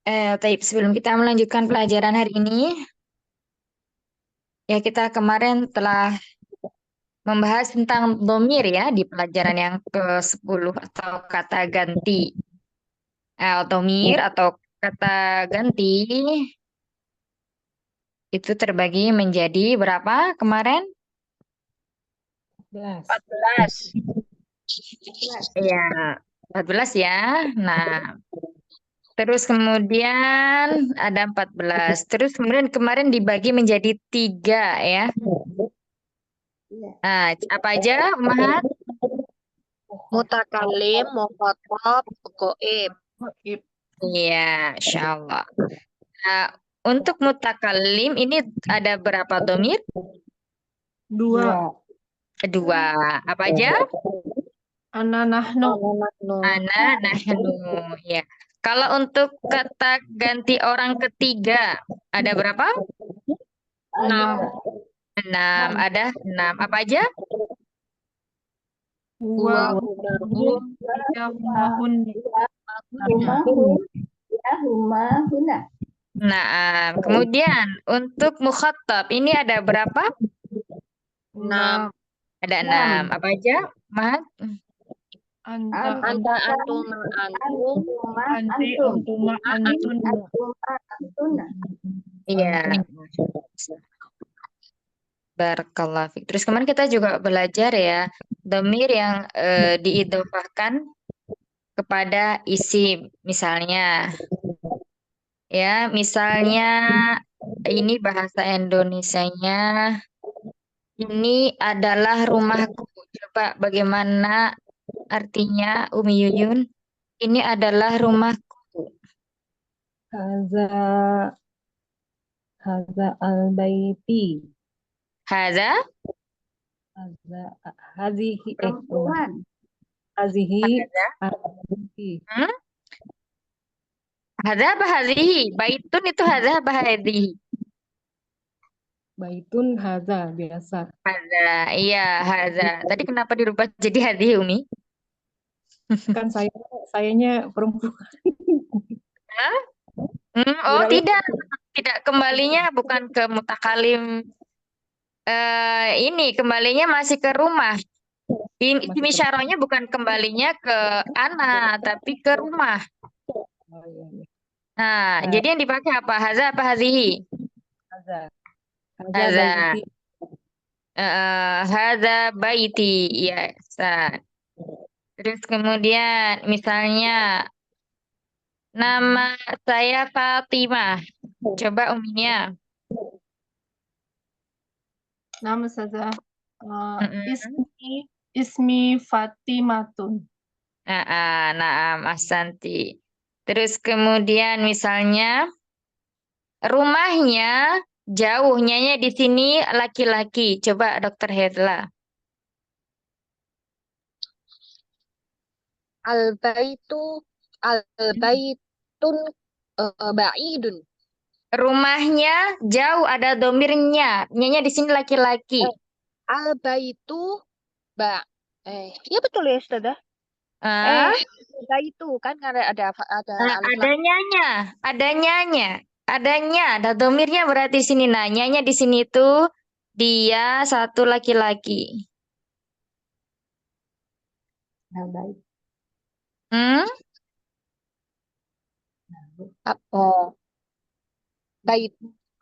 Taib, sebelum kita melanjutkan pelajaran hari ini, ya kita kemarin telah membahas tentang domir ya di pelajaran yang ke-10 atau kata ganti. Domir atau kata ganti itu terbagi menjadi berapa kemarin? 11. 14. Ya, 14 ya. Nah, terus kemudian ada 14. Terus kemudian kemarin dibagi menjadi 3 ya. Iya. Nah, apa aja, Mahat? Mutakalim, mukhatab, goib. Iya, insya Allah. Nah, untuk mutakalim ini ada berapa domir? 2. Dua. Apa aja? Ana nahnu. Ana, nahnu. Ya. Kalau untuk kata ganti orang ketiga, ada berapa? 6. Enam. Ada 6. Apa aja? Huwa, Huma, hum, hiya, huma, hunni. huma, huna. Nah, kemudian untuk mukhatab ini ada berapa? 6. Ada 6. Apa aja, Mahat? Anta, Anta, antum, antum. anti, antuma, antunna. Antuna. Iya. Barakallah fiik. Terus kemarin kita juga belajar ya, domir yang diidofahkan kepada isim. Misalnya, misalnya ini bahasa Indonesianya, ini adalah rumahku. Coba bagaimana artinya Umi Yuyun? Ini adalah rumahku. Haza, haza al-baiti. Haza, Haza, hazihi, Perempuan. hazihi, haza, al-baiti. hmm? Haza apa hazihi? Baitun itu haza apa hazihi? Baitun haza, biasa. Haza, iya haza. Tadi kenapa dirubah jadi hazihi Umi? Kan sayanya perempuan. Hah? Oh Kirain tidak, tidak kembalinya bukan ke mutakalim. Ini kembalinya masih ke rumah. masih Isyarahnya bukan kembalinya ke anak, tapi ke rumah. Oh, iya, iya. Nah, jadi yang dipakai apa? Haza apa hazihi? Haza, haza Haza. baiti. Haza baiti. Ya, Ustaz. Terus kemudian misalnya nama saya Fatimah. Coba Uminya. Nama saja. Mm-mm. Ismi Fatimatun. Naam, Ahsanti. Terus kemudian misalnya rumahnya jauhnya di sini laki-laki. Coba Dokter Hedla. Al-baitu, al-baitun, ba'idun. Rumahnya jauh ada domirnya. Nyanya di sini laki-laki. Al-baitu, ba. Ya betul ya, Ustazah. Ah, Baitu kan ada alif lam. adanyanya, adanyanya, ada domirnya berarti di sini nanyanya di sini tuh dia satu laki-laki. Al-bait. Hmm? Oh, bait,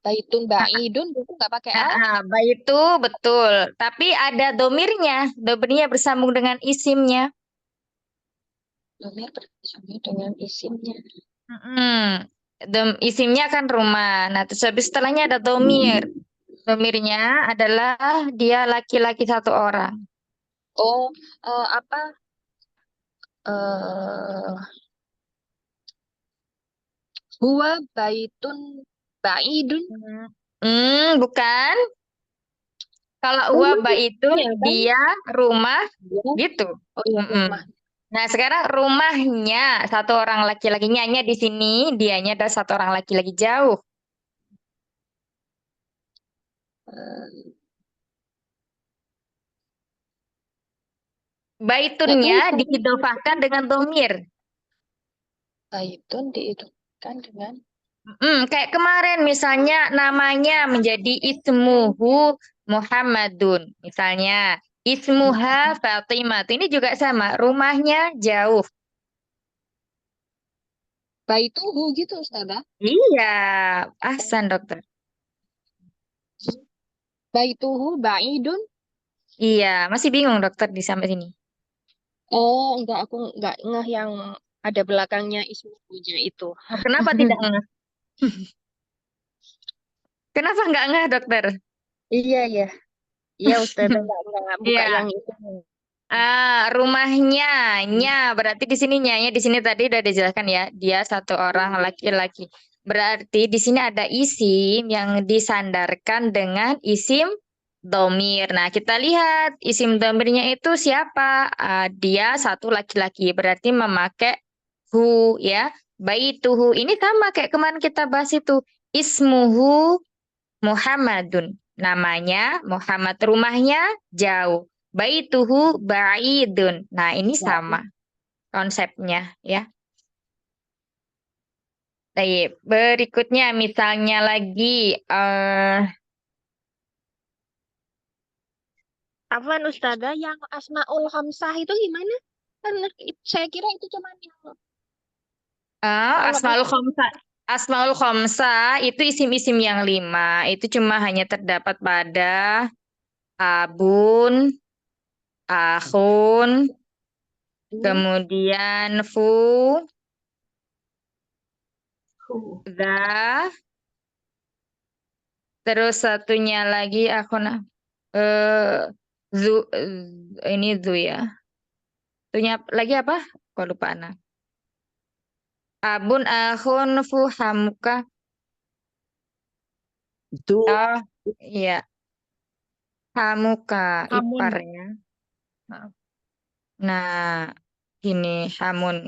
baitun ba'idun itu nggak pakai alif. Itu betul. Tapi ada domirnya. Domirnya bersambung dengan isimnya. Domir bersama dengan isimnya. Mm-mm. Isimnya kan rumah. Nah, terus habis setelahnya ada domir. Domirnya adalah dia laki-laki satu orang. Oh, apa? eh Huwa baitun ba'idun. Bukan. Kalau Rumah wabah itu ya kan? dia rumah Ya. gitu. Oh iya, Mm-mm. rumah. Nah, sekarang rumahnya satu orang laki-lakinya hanya di sini, dianya adalah satu orang laki-laki jauh. Eh, nggak tahu Baitunnya kan? diidofahkan dengan domir. Baitun di itu. Kan dengan Kayak kemarin misalnya namanya menjadi ismuhu Muhammadun. Misalnya ismuha Fatimah. Ini juga sama. Rumahnya jauh. baituhu gitu, Ustazah. Iya, ahsan dokter. Baituhu ba'idun. Iya, masih bingung dokter di sampai sini. Oh, enggak, aku enggak ngeh yang ada belakangnya ismuhunya itu. Oh, kenapa tidak ngeh? Kenapa nggak ngeh dokter? Iya, iya. Iya, Ustazah enggak buka Iya. yang itu. Rumahnya, nya berarti di sini nyanya di sini tadi udah dijelaskan ya, dia satu orang laki-laki. Berarti di sini ada isim yang disandarkan dengan isim domir. Nah, kita lihat isim domirnya itu siapa? Dia satu laki-laki, berarti memakai hu ya. Baituhu ini sama kayak kemarin kita bahas itu. Ismuhu Muhammadun. Namanya Muhammad, rumahnya jauh. Baituhu ba'idun. Nah, ini sama konsepnya ya. Baik, berikutnya misalnya lagi Afwan Ustazah, yang Asmaul Khamsah itu gimana? Kan saya kira itu cuma yang kalau Asmaul Khomsa. Asmaul Khomsa itu isim-isim yang lima. Itu cuma hanya terdapat pada abun, akhun, kemudian fu, za, terus satunya lagi akhun eh zu ini zu ya. Satunya lagi apa? Kok lupa anak. Abun, akhun, fu, hamuka. Itu Oh, iya. Hamuka, Hamun. ipar ya. Maaf. Nah, gini, hamun.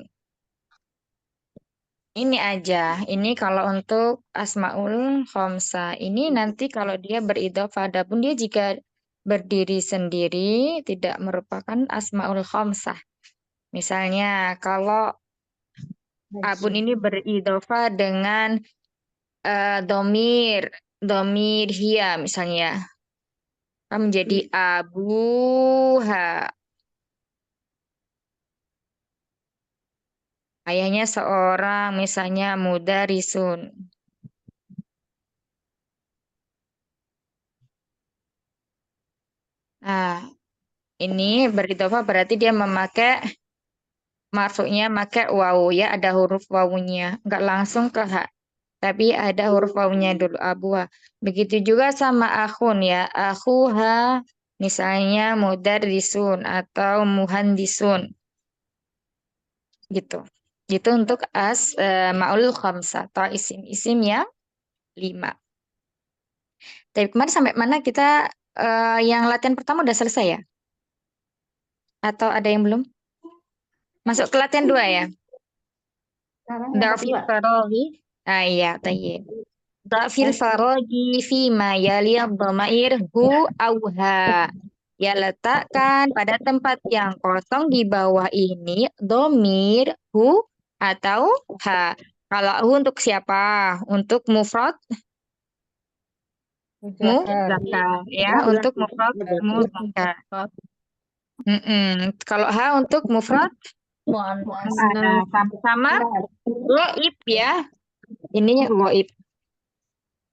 Ini aja. Ini kalau untuk Asmaul Khomsa. Ini nanti kalau dia beridhofah, adapun dia jika berdiri sendiri tidak merupakan Asmaul Khomsah. Misalnya kalau abun ini beridhofah dengan domir, domir hia misalnya. Kan menjadi abuha. Ayahnya seorang misalnya mudarisun. Nah, ini beridhofah berarti dia memakai masuknya pakai wawu ya, ada huruf wawunya, nggak langsung ke ha, tapi ada huruf wawunya dulu abua. Begitu juga sama akhun ya, akhuha misalnya mudarrisun atau muhandisun gitu. Gitu untuk maul khamsa atau isim-isim yang lima. Tapi kemarin sampai mana kita yang latihan pertama udah selesai ya? Atau ada yang belum? Masuk ke latihan dua ya? Sekarang yang Dafil kedua. Farahi. Ah iya, tayyib. Dafil Farahi fima yali dhamair hu auha. Ya letakkan pada tempat yang kosong di bawah ini domir hu atau ha. Kalau hu untuk siapa? Untuk mufrad Muzakkar. muzakkar ya, untuk mufrad muzakkar. Kalau ha untuk mufrad Muannas. sama-sama goib ya. Ini goib.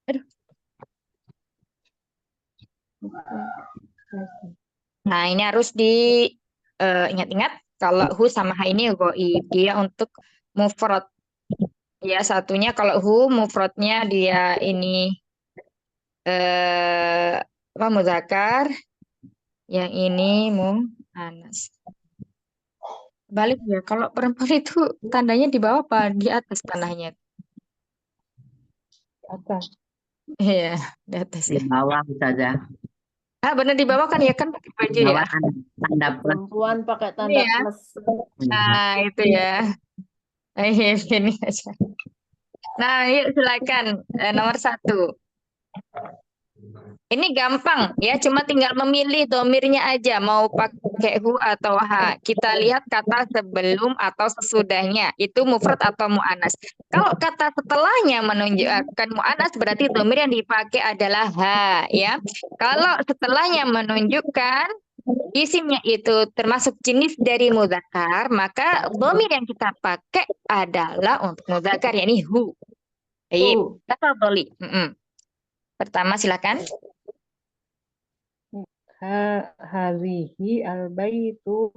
Aduh. Nah, ini harus diingat-ingat kalau hu sama ha ini goib. Dia untuk mufrad. Ya, satunya kalau hu mufradnya dia ini apa muzakkar, yang ini muannas. Balik ya, kalau perempuan itu tandanya di bawah apa di atas tandanya? Atas. Iya, di atas Di ya. bawah saja. Benar di bawah kan ya kan pakai Di baju ya. bawah tanda plus. Perempuan pakai Ini tanda ya. plus. Nah, itu ya. Ini aja. Nah, yuk silakan nomor 1. Ini gampang ya, cuma tinggal memilih domirnya aja, mau pakai hu atau ha. Kita lihat kata sebelum atau sesudahnya, itu mufrad atau mu'anas. Kalau kata setelahnya menunjukkan mu'anas, berarti domir yang dipakai adalah ha ya. Kalau setelahnya menunjukkan isimnya itu termasuk jenis dari mudzakkar, maka domir yang kita pakai adalah untuk mudzakkar, yakni hu. Baik, tafadholi. Pertama silakan. Hadhihi al-baitu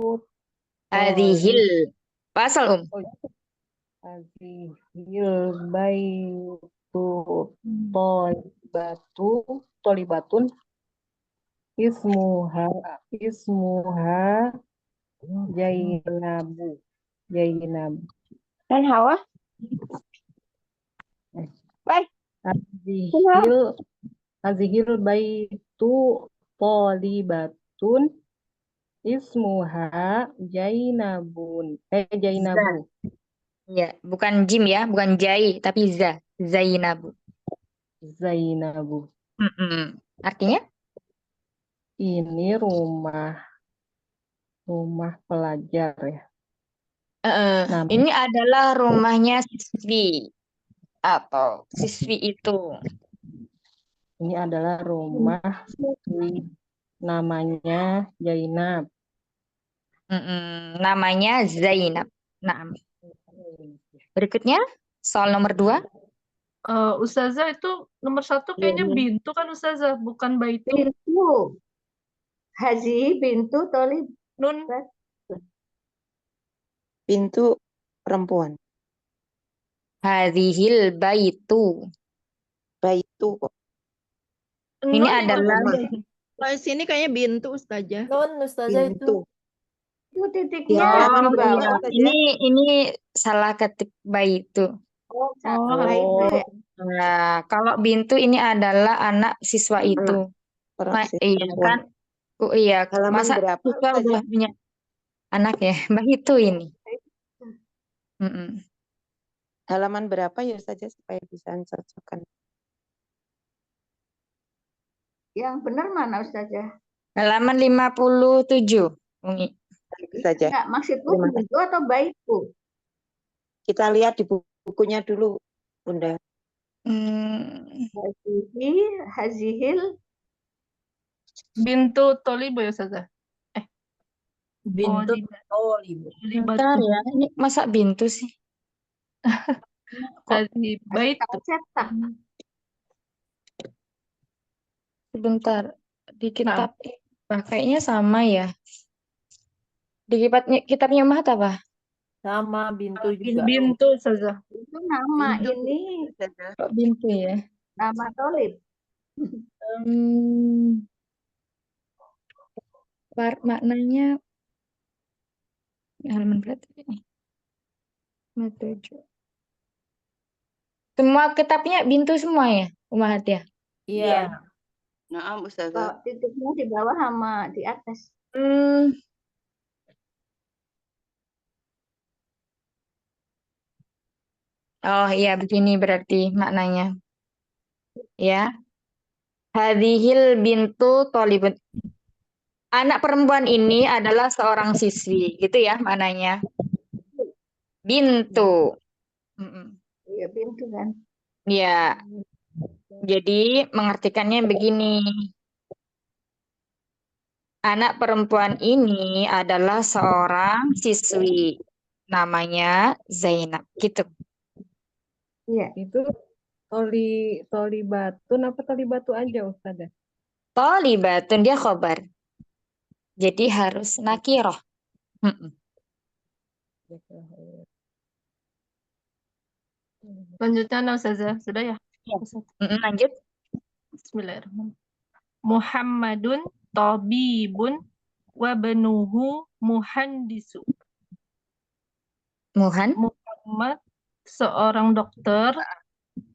Hadhil. Pasal Hadhil baitu tolibatun ismuha Jainabu. Dan Hawa. Baik. Hadhil baitu tolibatun ismuha Jainabu. ya, bukan jim ya, bukan jai, tapi za. Zainabu. Zainabu. Artinya? Ini rumah pelajar ya. Ini adalah rumahnya siswi atau siswi itu. Ini adalah rumah siswi. Namanya Zainab. Namanya Zainab. Nah, berikutnya soal nomor 2. Ustazah itu nomor 1 kayaknya bintu kan Ustazah, bukan baitu. Bintu. Hazi bintu tolib. Nun. Pintu perempuan. Hadhil baitu. Baitu kok. Ini adalah Kalau sini kayaknya bintu Ustazah. Non Ustazah Bintu. Itu ya, titiknya di bawah. ini salah ketik baitu. Itu ya. Nah, kalau bintu ini adalah anak siswa itu. Iya kan? Iya, Halaman masa berapa, siswa Ustazah? udah punya anak ya? Begitu ini. Halaman berapa ya Ustazah supaya bisa cocokkan? Yang benar mana Ustazah? Halaman 57. Umi. Ustazah. Enggak, maksudku Terima bintu atau baitu? Kita lihat di bukunya dulu, Bunda. Hazihil Bintu tolibu ya Ustazah. bintu Bentar ya, ini masa bintu sih? Hadhi baitu. cetak. Sebentar, di kitab kayaknya sama ya. Di kitabnya Mahat apa? Sama bintu juga. Bintu Ustazah. Itu nama ini Kok bintu ya? nama tolib. Maknanya halaman berapa ini? 57. Semua kitabnya bintu semua ya, Umahat ya? Iya. Nah, Ustazah. Titiknya di bawah sama di atas. Oh iya, begini berarti maknanya. Ya. Hadhil bintu tolibun. Anak perempuan ini adalah seorang siswi, gitu ya maknanya. Bintu. Iya, bintu kan. Ya. Jadi mengartikannya begini. Anak perempuan ini adalah seorang siswi. Namanya Zainab. Gitu. Iya. Itu tolibatun apa tolibatu aja Ustazah? Tolibatun dia khobar. Jadi harus nakiroh. Lanjutnya Ustazah, sudah ya? Lanjut. Bismillahirrahmanirrahim. Muhammadun tabibun wa banuhu muhandisu. Muhammad seorang dokter,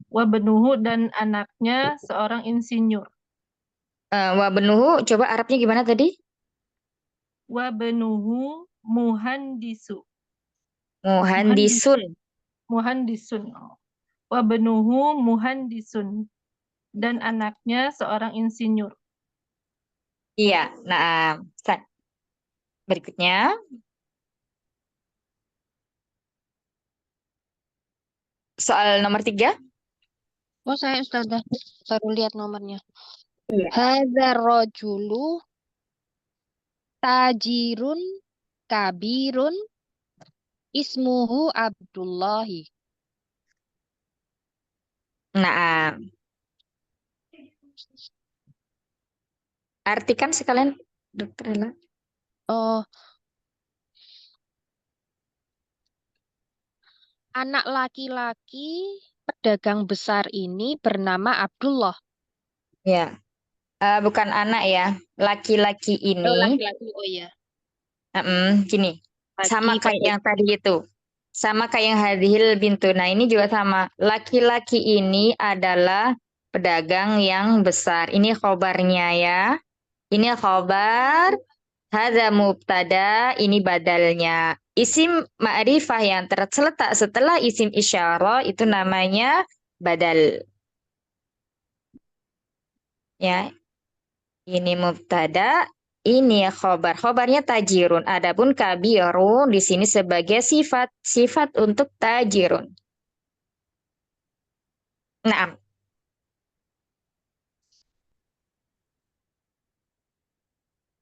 wa banuhu dan anaknya seorang insinyur. Wa benuhu, coba Arabnya gimana tadi? Wa banuhu muhandisu. Muhandisun. Muhandisun. Wa banuhu muhandisun. dan anaknya seorang insinyur. Iya. Nah, berikutnya soal nomor 3. Oh, saya Ustazah baru lihat nomornya. Iya. Hadza rajulu tajirun kabirun ismuhu Abdullahi. Nah, artikan sekalian, Dokter Ella. Oh, anak laki-laki pedagang besar ini bernama Abdullah. Ya, bukan anak ya. Laki-laki Oh, ini, laki-laki. Oh iya. gini, sama Laki kayak yang pedagang. tadi itu. Sama kayak yang Hadhil bintu. Nah, ini juga sama. Laki-laki ini adalah pedagang yang besar. Ini khobarnya ya. Ini khobar. Hadza mubtada, ini badalnya. Isim ma'rifah yang terletak setelah isim isyarah itu namanya badal. Ya, ini mubtada, ini khobar. Khobarnya tajirun. Adapun kabirun di sini sebagai sifat untuk tajirun. Nah,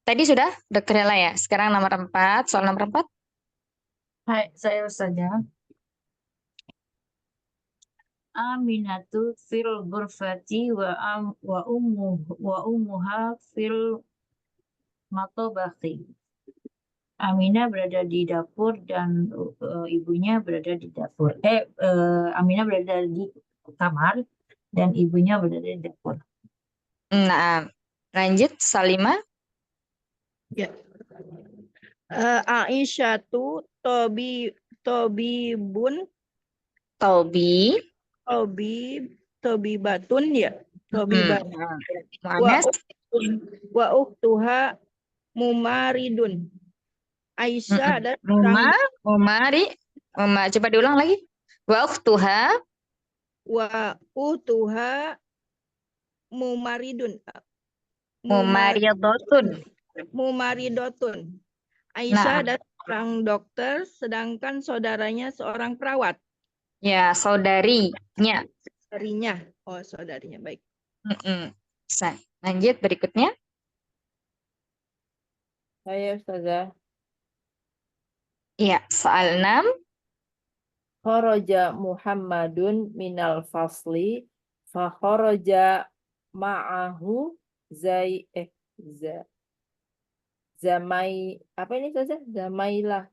tadi sudah Dokter Ella ya. Sekarang nomor 4, soal nomor 4. Hai, saya Ustazah. Aminatu fil ghurfati wa ummuha fil matobakhi. Aminah berada di dapur dan ibunya berada di dapur. Aminah berada di kamar dan ibunya berada di dapur. Nah, lanjut Salimah. Ya. Aisyatu tobibun Tobi. tobibatun ya. Tobibatun. Wa Muannas. wa uktuha mumaridun. Aisyah dan Coba diulang lagi. Wa ukhtuha mumaridun. mumaridotun. Mumaridotun. Nah, Aisyah dan seorang dokter, sedangkan saudaranya seorang perawat. ya saudarinya. Saudarinya. Oh, saudarinya. Baik. Lanjut berikutnya. Saya Ustazah. Ya, soal 6. Kharaja Muhammadun minal fasli fa kharaja ma'ahu zamai apa ini saja zamailah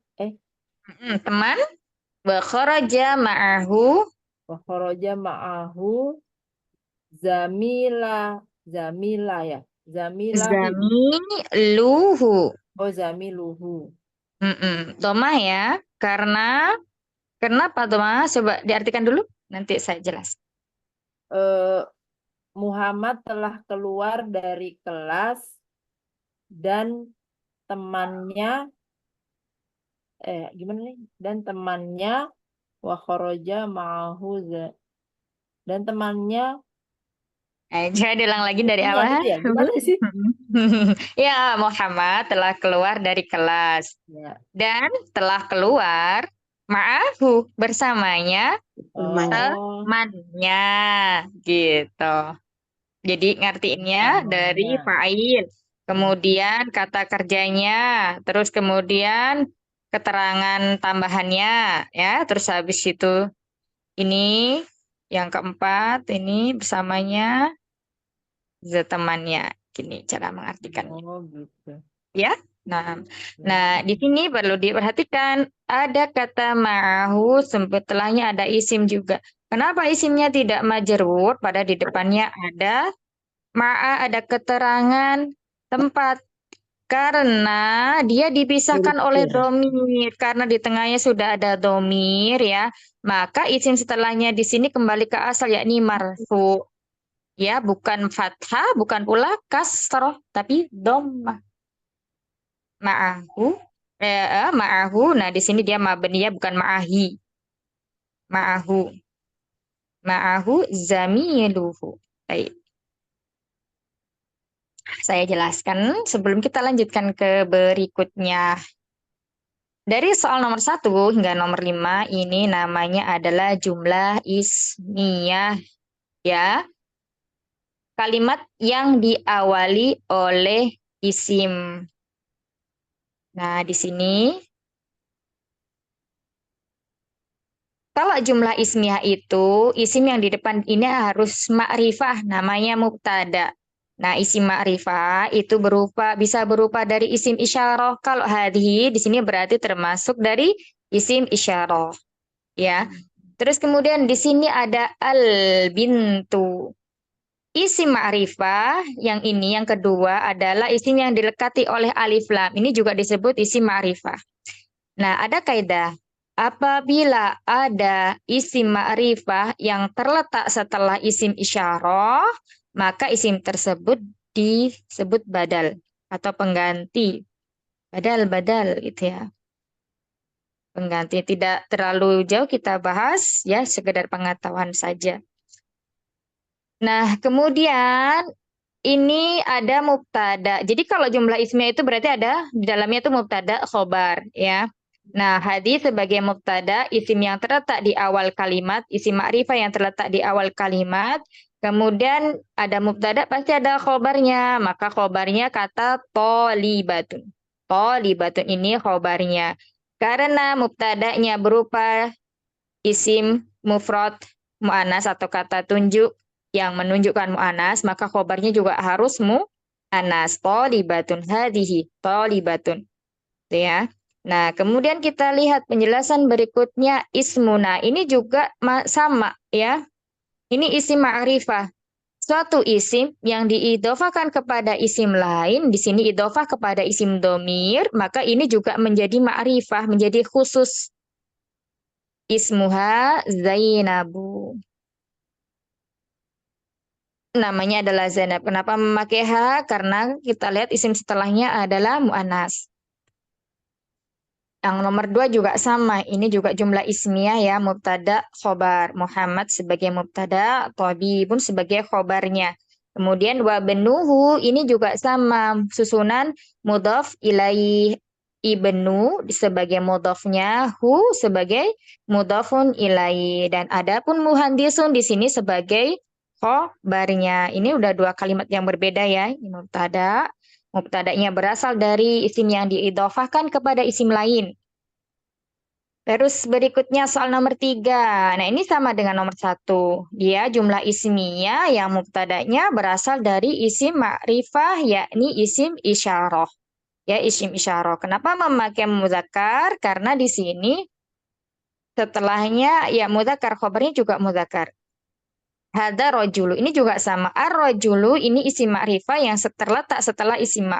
Teman. Wa kharaja ma'ahu wa kharaja ma'ahu zamila ya zamilahu zamiluhu. oh zamiluhu Domah ya. Kenapa Domah? Coba diartikan dulu. Nanti saya jelas. Muhammad telah keluar dari kelas dan temannya gimana nih? Dan temannya wa kharaja ma'ahu dan temannya Jangan diulang lagi dari iya, awal. gitu ya. Gimana sih? Ya, Muhammad telah keluar dari kelas Ya. dan telah keluar ma'ahu bersamanya temannya gitu. Jadi ngertiinnya dari fa'il, kemudian kata kerjanya, terus kemudian keterangan tambahannya ya, terus habis itu ini yang keempat ini bersamanya temannya. Gini cara mengartikannya. Oh, gitu. Ya. Nah, di sini perlu diperhatikan ada kata ma'ahu setelahnya ada isim juga. Kenapa isimnya tidak majrur? Pada di depannya ada ada keterangan tempat. Karena dia dipisahkan oleh domir. Karena di tengahnya sudah ada domir ya. Maka isim setelahnya di sini kembali ke asal yakni marfu. Ya, bukan fathah, bukan pula kasroh, tapi dhammah. Ma'ahu. Nah, di sini dia mabniyah bukan ma'ahi. Ma'ahu zamiluhu. Baik. Saya jelaskan sebelum kita lanjutkan ke berikutnya. Dari soal nomor 1 hingga nomor 5 ini namanya adalah jumlah ismiyah, ya. Kalimat yang diawali oleh isim. Nah, di sini kalau jumlah ismiyah itu, isim yang di depan ini harus ma'rifah, namanya mubtada. Nah, isim ma'rifah itu bisa berupa dari isim isyarah. Kalau hadhi di sini berarti termasuk dari isim isyarah, ya. Terus kemudian di sini ada al-bintu. Isim ma'rifah yang ini yang kedua adalah isim yang dilekati oleh alif lam. Ini juga disebut isim ma'rifah. Nah, ada kaidah. Apabila ada isim ma'rifah yang terletak setelah isim isyarah, maka isim tersebut disebut badal atau pengganti. Badal gitu ya. Pengganti, tidak terlalu jauh kita bahas, ya, sekedar pengetahuan saja. Nah, kemudian ini ada mubtada. Jadi kalau jumlah ismiyah itu berarti ada di dalamnya itu mubtada khobar, ya. Nah, hadis sebagai mubtada, isim yang terletak di awal kalimat, isim ma'rifah yang terletak di awal kalimat. Kemudian ada mubtada pasti ada khobarnya, maka khobarnya kata tolibatun. Tolibatun ini khobarnya. Karena mubtadanya berupa isim mufrad mu'anas atau kata tunjuk yang menunjukkan mu'anas, maka khobarnya juga harus mu'anas. Tolibatun hadihi, tolibatun. Itu ya. Nah, kemudian kita lihat penjelasan berikutnya ismuna. Ini juga sama ya. Ini isim ma'rifah. Suatu isim yang diidhofakan kepada isim lain, di sini idhofah kepada isim domir, maka ini juga menjadi ma'rifah, menjadi khusus. Ismuha Zainabu. Namanya adalah Zainab. Kenapa memakai ha? Karena kita lihat isim setelahnya adalah mu'anas. Yang nomor 2 juga sama. Ini juga jumlah ismiyah ya. Mubtada, khobar. Muhammad sebagai mubtada, Thabibun sebagai khobarnya. Kemudian wa benuhu ini juga sama. Susunan mudhaf ilaih. Ibnu sebagai mudhafnya, hu sebagai mudhafun ilaih. Dan adapun muhandisun di sini sebagai khobarnya. Ini udah 2 kalimat yang berbeda ya. Mubtada. Mubtadanya berasal dari isim yang diidhofahkan kepada isim lain. Terus berikutnya soal nomor 3. Nah, ini sama dengan nomor 1. Dia jumlah ismiyah yang mubtadanya berasal dari isim ma'rifah, yakni isim isyarah. Ya, isim isyarah. Kenapa memakai muzakkar? Karena di sini setelahnya ya muzakkar, khobarnya juga muzakkar. Hada rojulu. Ini juga sama. Ar-rojulu ini isim ma'rifah yang terletak setelah isim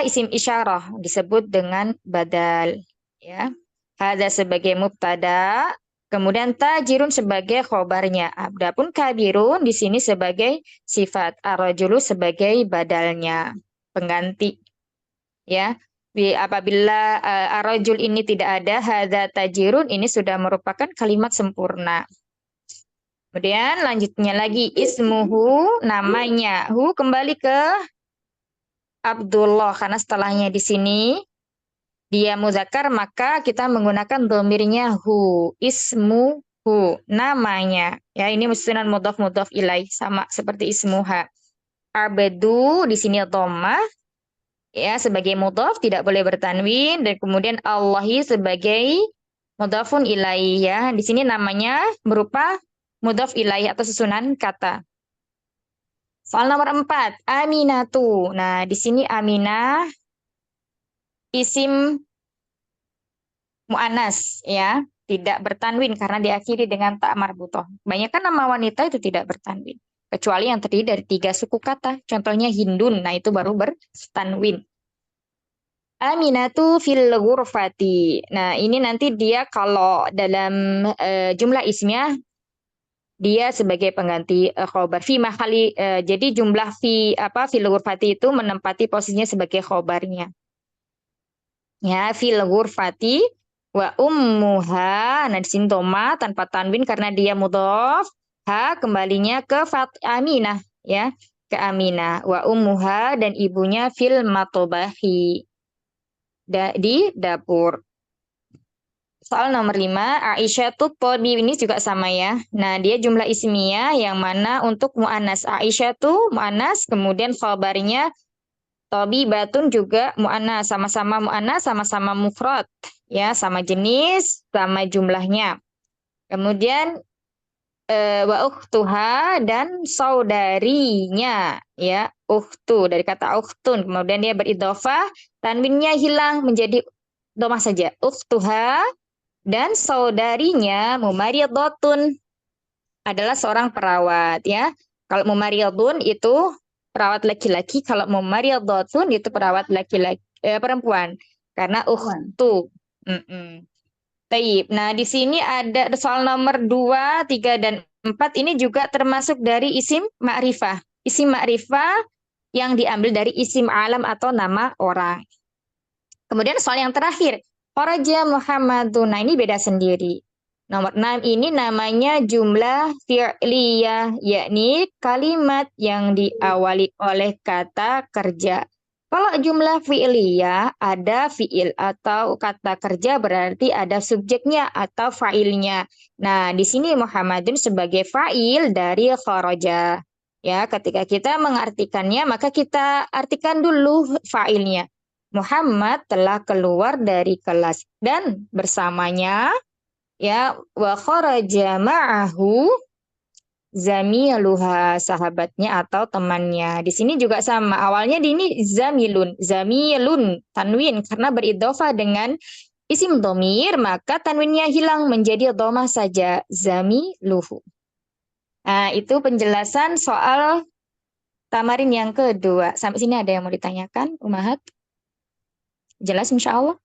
isim isyarah disebut dengan badal, ya. Hada sebagai mubtada, kemudian tajirun sebagai khobarnya. Adapun kabirun di sini sebagai sifat, ar-rajulu sebagai badalnya, pengganti. Ya. Apabila ar-rajul ini tidak ada, hada tajirun ini sudah merupakan kalimat sempurna. Kemudian lanjutnya lagi ismuhu, namanya. Hu kembali ke Abdullah karena setelahnya di sini dia muzakkar, maka kita menggunakan domirnya hu, ismuhu, namanya. Ya, ini susunan mudhaf ilaih sama seperti ismuha. Abdu di sini dhammah ya sebagai mudhaf tidak boleh bertanwin, dan kemudian Allahi sebagai mudhafun ilaih ya. Di sini namanya berupa mudhaf ilaih atau susunan kata. Soal nomor 4, Aminatu. Nah, di sini Aminah isim mu'anas ya, tidak bertanwin karena diakhiri dengan ta marbutah. Kebanyakan nama wanita itu tidak bertanwin, kecuali yang terdiri dari 3 suku kata. Contohnya Hindun, nah itu baru bertanwin. Aminatu fil ghurfati. Nah, ini nanti dia kalau dalam jumlah ismiyah dia sebagai pengganti khobar fi mahali, jadi jumlah fil ghurfati itu menempati posisinya sebagai khobarnya. Ya, fil ghurfati wa ummuha. Nah, di sini dhamma tanpa tanwin karena dia mudhaf. Ha kembalinya ke Aminah ya. ke Aminah. Wa ummuha dan ibunya fil matobahi. Di dapur. Soal nomor 5, Aisyah tuh Tobi ini juga sama ya. Nah, dia jumlah ismiyah yang mana untuk mu'anas. Aisyah tuh mu'anas, kemudian khabarnya Tobi batun juga mu'anas, sama-sama mu'anas, sama-sama mufrad. Ya, sama jenis, sama jumlahnya. Kemudian wa ukhtuha dan saudarinya, ya, ukhtu dari kata ukhtun. Kemudian dia beridhofah, tanwinnya hilang menjadi domah saja. Ukhtuha dan saudarinya mumariyadotun adalah seorang perawat ya. Kalau mumariyadun itu perawat laki-laki, kalau mumariyadotun itu perawat laki-laki perempuan karena ukhtu. Taib. Nah, di sini ada soal nomor 2, 3 dan 4 ini juga termasuk dari isim ma'rifah. Isim ma'rifah yang diambil dari isim alam atau nama orang. Kemudian soal yang terakhir, Kharaja Muhammadun. Nah, ini beda sendiri. Nomor 6 ini namanya jumlah fi'liyah, yakni kalimat yang diawali oleh kata kerja. Kalau jumlah fi'liyah ada fi'il atau kata kerja berarti ada subjeknya atau fa'ilnya. Nah, di sini Muhammadun sebagai fa'il dari kharaja. Ya, ketika kita mengartikannya maka kita artikan dulu fa'ilnya. Muhammad telah keluar dari kelas dan bersamanya ya wa kharaja ma'ahu zamiluha, sahabatnya atau temannya. Di sini juga sama. Awalnya di ini zamilun tanwin karena beridhofah dengan isim dhamir maka tanwinnya hilang menjadi dhamah saja zamiluhu. Nah, itu penjelasan soal tamarin yang kedua. Sampai sini ada yang mau ditanyakan, Umahat? Jelas insya Allah?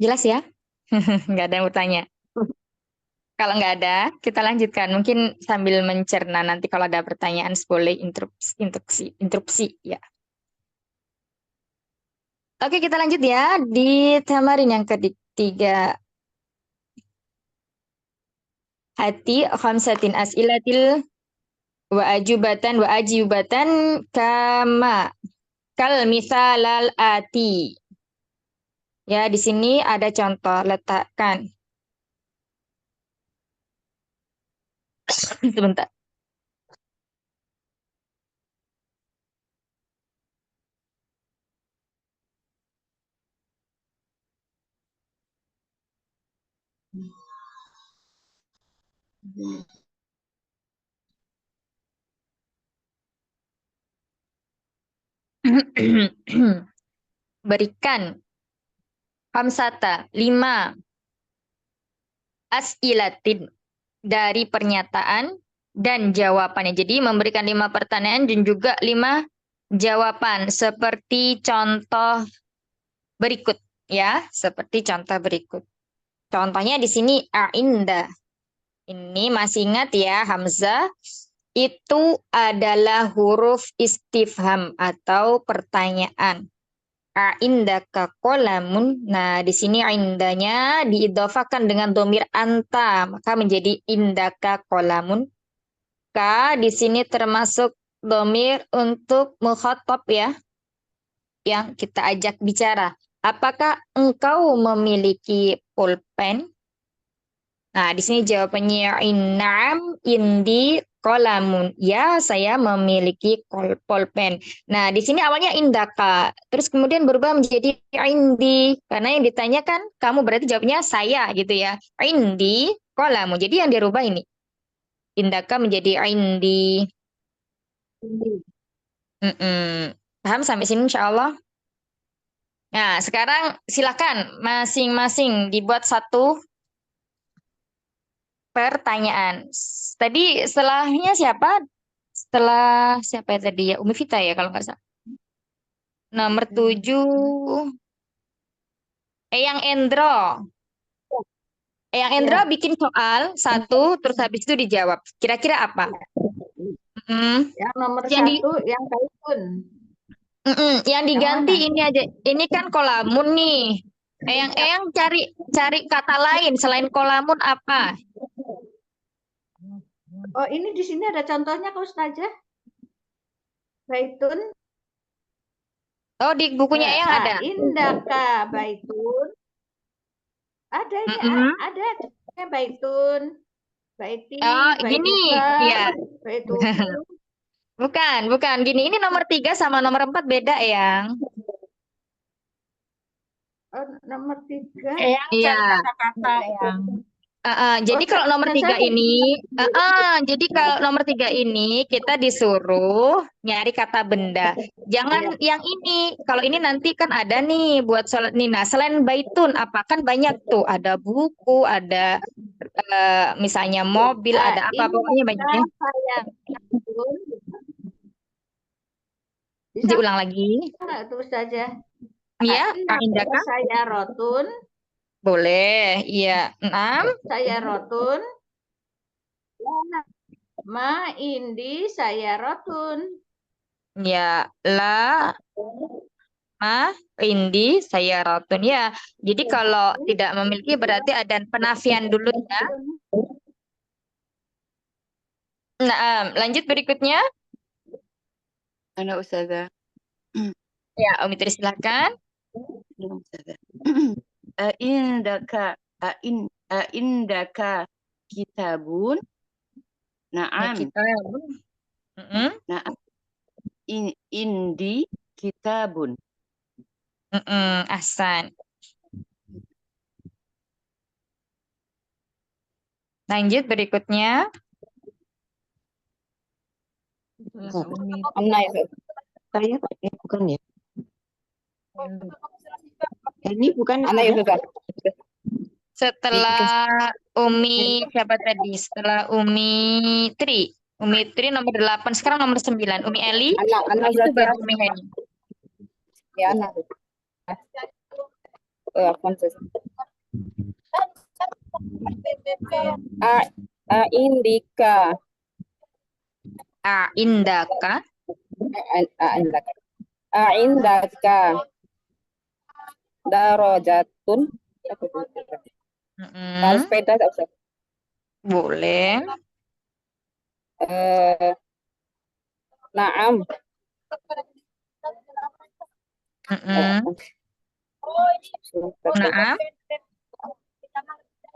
Jelas ya? Nggak ada yang bertanya. Kalau nggak ada, kita lanjutkan. Mungkin sambil mencerna nanti kalau ada pertanyaan boleh interupsi ya. Oke, kita lanjut ya di tamarin yang ketiga. Hati khamsatin as'ilatil wa ajubatan kama kal misalal ati. Ya, di sini ada contoh, letakkan. Sebentar. Berikan khamsata 5 as'ilatin dari pernyataan dan jawabannya. Jadi memberikan 5 pertanyaan dan juga 5 jawaban seperti contoh berikut ya, seperti contoh berikut. Contohnya di sini a'inda. Ini masih ingat ya, hamzah itu adalah huruf istifham atau pertanyaan. A'indaka qolamun. Nah, di sini indanya diidhofakan dengan domir anta, maka menjadi indaka qolamun. Ka di sini termasuk domir untuk mukhatab ya, yang kita ajak bicara. Apakah engkau memiliki pulpen? Nah, di sini jawabannya na'am indi qolamun. Ya, saya memiliki pulpen. Nah, di sini awalnya indaka, terus kemudian berubah menjadi indi. Karena yang ditanyakan kamu berarti jawabnya saya gitu ya. Indi qolamun. Jadi yang dirubah ini. Indaka menjadi indi. Paham sampai sini insya Allah? Nah, sekarang silakan masing-masing dibuat satu pertanyaan. Tadi setelahnya siapa? Setelah siapa ya tadi ya? Umi Vita ya kalau nggak salah. Nomor 7. Eyang Endro. Eyang Endro bikin soal satu, terus habis itu dijawab. Kira-kira apa? Yang nomor Yang di- 1 yang kalkun. Yang diganti ini aja. Ini kan kolamun nih. Eyang cari kata lain selain kolamun apa? Oh, ini di sini ada contohnya Kak Ustazah. Baitun. Oh, di bukunya yang ada. Indaka baitun. Ada ini Mm-mm. ada baitun. Baiti, Oh, gini. baituka, Iya. baituku. Bukan. Gini, ini nomor 3 sama nomor 4 beda, yang. Oh, nomor 3. Yang Iya. cari kata-kata yang Jadi kalau nomor 3 ini, jadi kalau nomor 3 ini kita disuruh nyari kata benda. Jangan yang ini. Kalau ini nanti kan ada nih buat sholat nih. Nah, selain baitun, apa kan banyak tuh. Ada buku, ada misalnya mobil, ada apa. Pokoknya banyak ya. Saya baitun. Bisa Diulang lagi. nggak tuh Ustazah? Iya, Indaka Indaka. saya rotun. Boleh. Iya. 6. Saya rotun. Ma indi saya rotun. Ya, la, ma, indi, saya rotun. Ya, jadi kalau tidak memiliki berarti ada penafian dulu ya. Nah, lanjut berikutnya. Ana Ustazah. Ya, Umi Tri silakan. Ana Ustazah. Indaka kitabun. Ya, Naam. kita. Naam. Indi kitabun. Ahsan. Lanjut berikutnya. Saya bukan ya. Ini bukan. Setelah Umi siapa tadi? Setelah Umi Tri. Umi Tri nomor 8, sekarang nomor 9. Umi Eli. Itu baru Umi Heni. Ya, anak. Indika. Indaka. Indaka. Darajatun. Kalau sepeda tak usah. Boleh. Naam. Naam.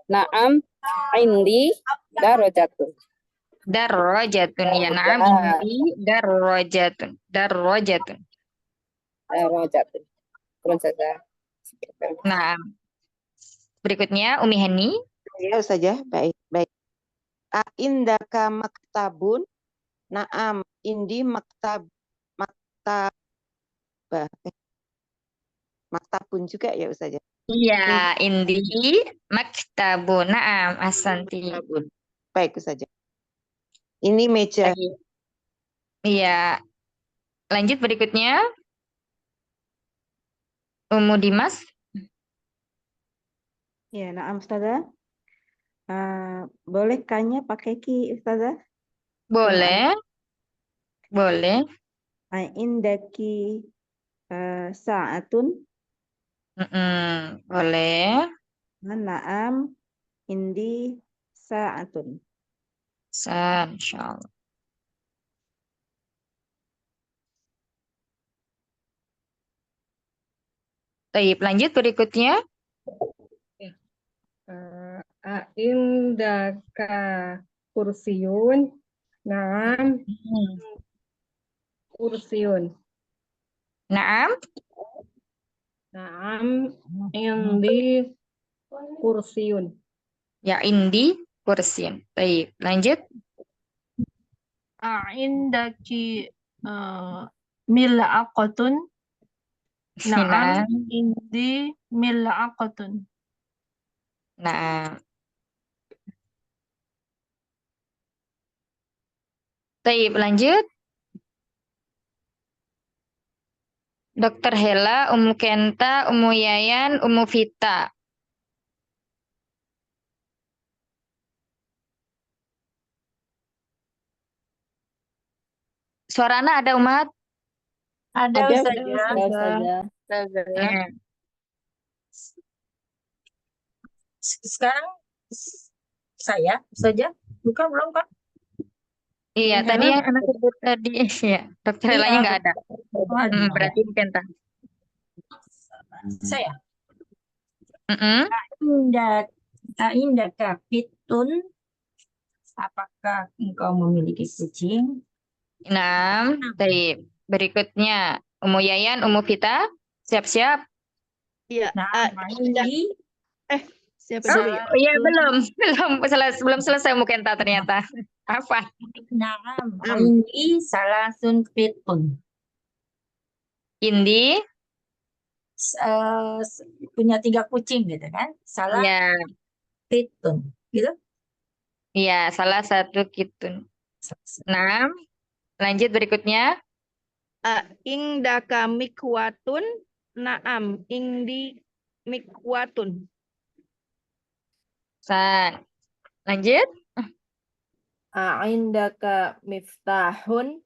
Naam. Indi darajatun. Darajatun ya, naam indi darajatun. Darajatun. Darajatun. Turun saja. Nah, berikutnya Umi Heni. Ya saja, baik. Indaka maktabun. Naam indi maktabun juga ya Ustazah. Iya, indi maktabun. Naam, asanti. Baik Ustazah. Ini meja. Iya. Lanjut berikutnya. Umu Dimas. Ya, naam Ustazah. Boleh kanya pakai ki Ustazah? Boleh. Boleh. Indaki sa'atun. Boleh. Naam indi sa'atun. Insyaallah. Baik, lanjut berikutnya. Indaka kursiun. Naam. Kursiun. Naam. Naam. Indi kursiun. Ya, indi kursiun. Baik, lanjut. Indaki mil'aqatun. Naam indi mil'aqatun. Nah. Baik, lanjut. Dokter Hela, Umu Kenta, Umu Yayan, Umu Vita. Suara anak ada, Umat? Ada Ustazah. Ya. Sekarang saya saja, bukan belum Kak? Iya, Yang tadi Hela yang anak sebut tadi, ya, dokter Iya, Helanya nggak ada. oh ada. Berarti Penta. Saya. Mm-mm. Indaka pitun, apakah engkau memiliki kucing? 6. Baik. Berikutnya, Umu Yayan, Umu Vita, siap-siap. Iya. Nah, Indi, Siapa Oh, dulu ya? iya belum, belum selesai Umu Kenta ternyata. Apa? naam, Indi salasun pitun. Indi, Punya 3 kucing gitu kan? Salah ya, pitun, gitu. iya, salah satu kitun. 6. Lanjut berikutnya. Indaka mikwatun. Naam. Indi mikwatun. San. Lanjut. A'indaka miftahun?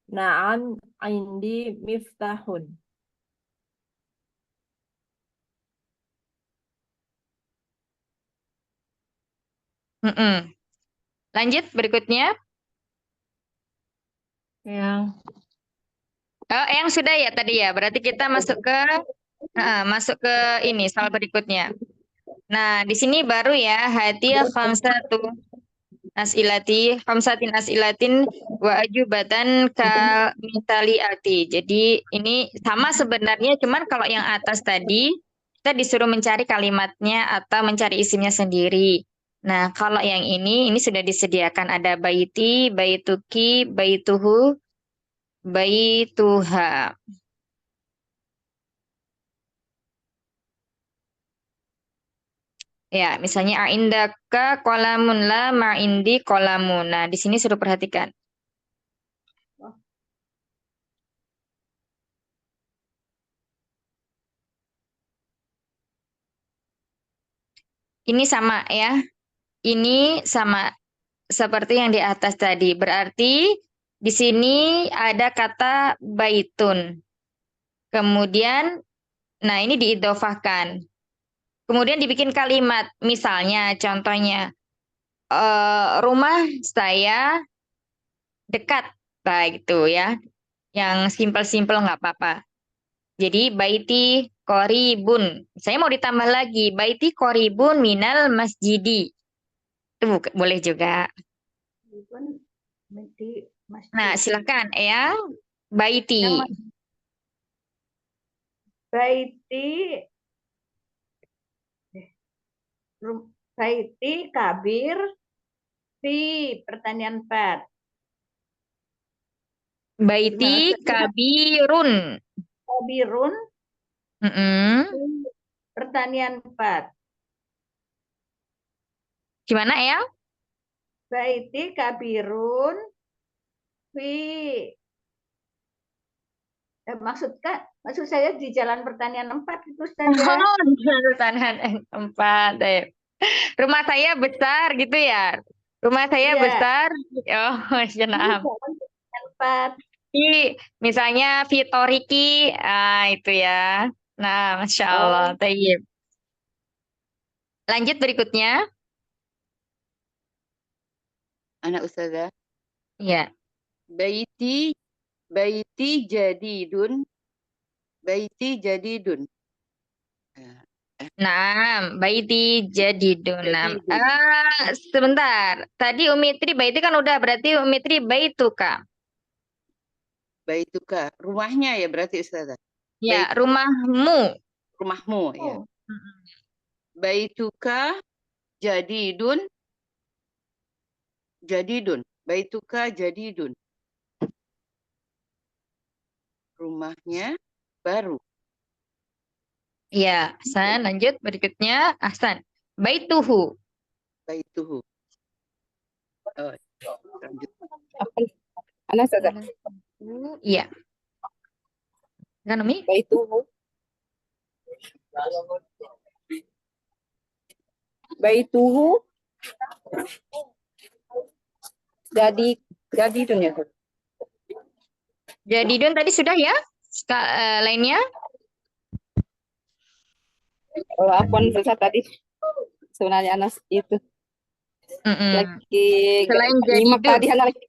Na'am, indi miftahun. Mm-mm. Lanjut berikutnya. Yang Yang sudah ya tadi ya. Berarti kita masuk ke ini soal berikutnya. Nah, di sini baru ya khamsatin as'ilatin wa ajubatan mitali ati. Jadi ini sama sebenarnya, cuman kalau yang atas tadi kita disuruh mencari kalimatnya atau mencari isimnya sendiri. Nah, kalau yang ini sudah disediakan, ada baiti, baituki, baituhu, baituha. Ya, misalnya aindaka qalamun la ma'indi qalamun. Nah, di sini suruh perhatikan. Ini sama ya. Ini sama seperti yang di atas tadi. Berarti di sini ada kata baitun. Kemudian, nah ini diidofahkan. Kemudian dibikin kalimat. Misalnya, contohnya, rumah saya dekat. Baik itu ya. Yang simpel-simpel nggak apa-apa. Jadi baiti koribun. Saya mau ditambah lagi. Baiti koribun minal masjidi. Itu boleh juga. Nah, silakan ya. Baiti. Baiti kabir fi pertanyaan 4. Baiti kabirun. Kabirun pertanyaan 4. Gimana ya? Baiti kabirun fi maksud saya di jalan pertanian 4 itu saja. Oh, jalan pertanian 4. Rumah saya besar gitu ya. Rumah saya Iya. besar. Oh, maaf. Misalnya Vitoriki, itu ya. Nah, Masya Allah. Tayyib. Lanjut berikutnya. Anak Ustazah. Ya. Baiti jadidun. Baiti jadidun. Nah, baiti jadidun. Sebentar. Tadi Umitri baiti kan udah, berarti Umitri baituka. Baituka, rumahnya ya berarti Ustazah. Ya, rumahmu. Rumahmu ya. Baituka jadidun. Baituka jadidun. Rumahnya baru. Ya, Ahsan. Lanjut berikutnya. Ahsan. Baituhu. Baituhu. Oh, lanjut. Anak Ustazah. Iya. Kan Umi? Baituhu. Baituhu. Jadidun ya. Jadidun tadi sudah ya? Lainnya? Oh, apaan Ustazah tadi? Sebenarnya anak itu. Mm-mm. Lagi Selain jadi nyimak dun. tadi anak lagi.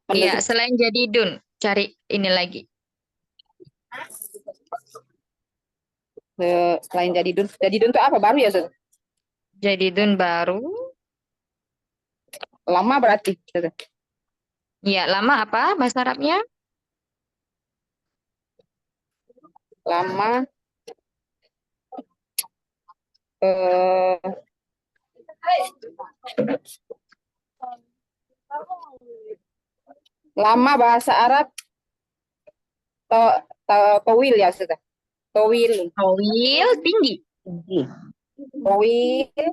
Apa Iya, lagi? selain jadi dun. Cari ini lagi. Selain jadi dun. Jadi dun itu apa? Baru ya, Ustazah? Jadi dun baru. Lama berarti, Ustazah. Iya, lama apa bahasa Arabnya? Lama. eh Lama bahasa Arab to, towil ya, Ustazah. Towil. Tawil, tinggi. Tinggi. Towil.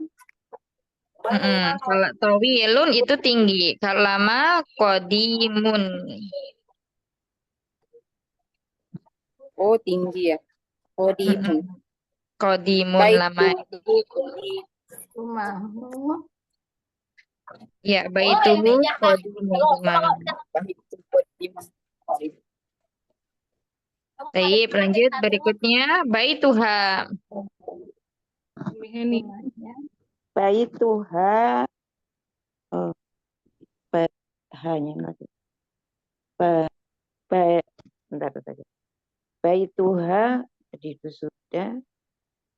Mm-mm. Kalau tawilun itu tinggi. Kalau lama qadimun. Oh, tinggi ya. Qadimun. Mm-mm. Qadimun lama. Rumahmu. Ya, baituhu qadimun rumah. Baik, lanjut berikutnya baituha. Ini Rumahnya. Baituha. Oh, hanya lagi. Bentar saja. Baituha. Jadi itu sudah.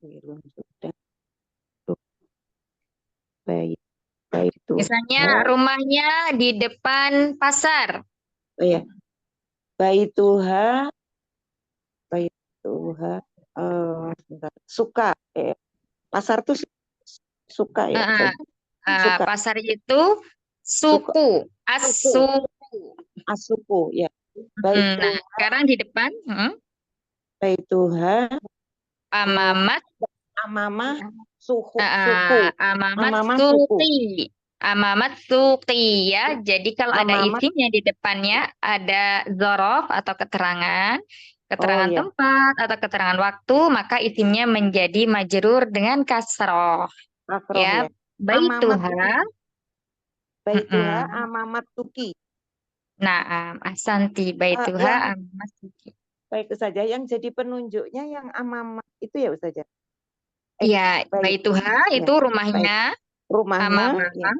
Belum sudah. Tuh. Baituha. Misalnya rumahnya di depan pasar. Oh ya. Baituha. Bentar. Suka. Pasar tuh suka ya. Suka. Pasar itu suku, as-suku. Asuku ya. Nah, sekarang di depan Baituha. amamat Amamah suku. amamat Amamat suku. suki. Amamat suki ya. Jadi kalau ada Amamat. isimnya di depannya ada zorof atau keterangan Oh, ya. tempat atau keterangan waktu, maka isimnya menjadi majrur dengan kasroh. Kasroh Ya, ya. baituha. Baituha amamat tuki. Nah, asanti baituha amamat suki. Baik saja yang jadi penunjuknya yang amamat itu ya Ustazah. Iya, baituha itu rumahnya. Rumahnya Amama. ya.